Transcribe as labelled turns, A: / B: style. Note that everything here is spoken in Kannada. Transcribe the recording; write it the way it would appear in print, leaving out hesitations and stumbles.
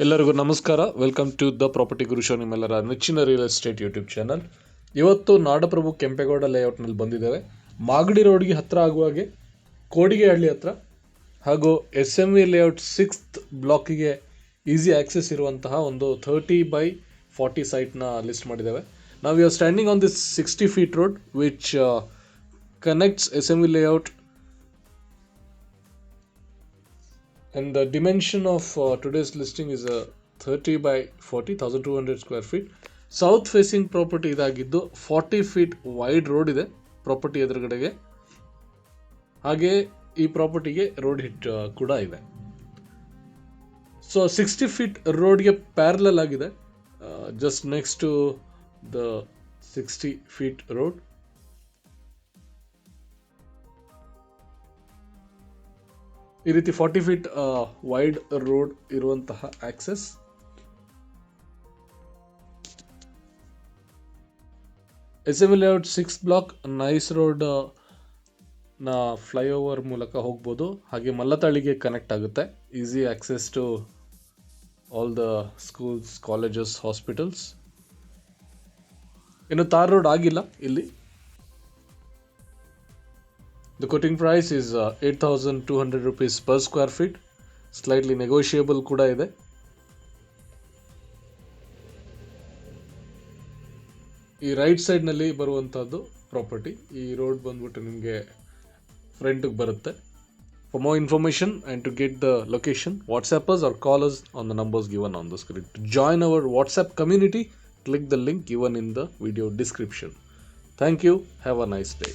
A: ಎಲ್ಲರಿಗೂ ನಮಸ್ಕಾರ. Welcome to the property guru show, ನಿಮ್ಮೆಲ್ಲರ ನೆಚ್ಚಿನ ರಿಯಲ್ ಎಸ್ಟೇಟ್ ಯೂಟ್ಯೂಬ್ ಚಾನಲ್. ಇವತ್ತು ನಾಡಪ್ರಭು ಕೆಂಪೇಗೌಡ ಲೇಔಟ್ನಲ್ಲಿ ಬಂದಿದ್ದೇವೆ. ಮಾಗಡಿ ರೋಡ್ಗೆ ಹತ್ತಿರ ಆಗುವಾಗೆ ಕೋಡಿಗೆಹಳ್ಳಿ ಹತ್ರ ಹಾಗೂ SMV ಲೇಔಟ್ 6th ಬ್ಲಾಕಿಗೆ ಈಸಿ ಆಕ್ಸೆಸ್ ಇರುವಂತಹ ಒಂದು 30/40 ಸೈಟ್ನ ಲಿಸ್ಟ್ ಮಾಡಿದ್ದೇವೆ. ನಾವು you are standing on this 60 feet road which connects SMV layout. And the dimension of today's listing is a 30/40, 1200 square feet. South facing property ಇದಾಗಿದ್ದು 40 feet wide ರೋಡ್ ಇದೆ ಪ್ರಾಪರ್ಟಿ ಎದುರುಗಡೆಗೆ. ಹಾಗೆ ಈ ಪ್ರಾಪರ್ಟಿಗೆ ರೋಡ್ ಹಿಟ್ ಕೂಡ ಇದೆ. ಸೊ 60 feet ರೋಡ್ಗೆ ಪ್ಯಾರಲಲ್ ಆಗಿದೆ, just next to the 60 feet road. ಈ ರೀತಿ 40 feet ವೈಡ್ ರೋಡ್ ಇರುವಂತಹ access. SMV layout 6th block nice road ನ ಫ್ಲೈಓವರ್ ಮೂಲಕ ಹೋಗ್ಬೋದು. ಹಾಗೆ ಮಲ್ಲತಳಿಗೆ ಕನೆಕ್ಟ್ ಆಗುತ್ತೆ. Easy access to all the schools, colleges, hospitals. ಇನ್ನು ತಾರ್ ರೋಡ್ ಆಗಿಲ್ಲ ಇಲ್ಲಿ. The quoting price is 8,200 rupees per square feet. Slightly negotiable ಕೂಡ ಇದೆ. ಈ ರೈಟ್ ಸೈಡ್ನಲ್ಲಿ ಬರುವಂಥದ್ದು ಪ್ರಾಪರ್ಟಿ. ಈ ರೋಡ್ ಬಂದ್ಬಿಟ್ಟು ನಿಮಗೆ ಫ್ರಂಟಿಗೆ ಬರುತ್ತೆ. For more information and to get the location, WhatsApp us or call us on the numbers given on the screen. To join our WhatsApp community, click the link given in the video description. Thank you. Have a nice day.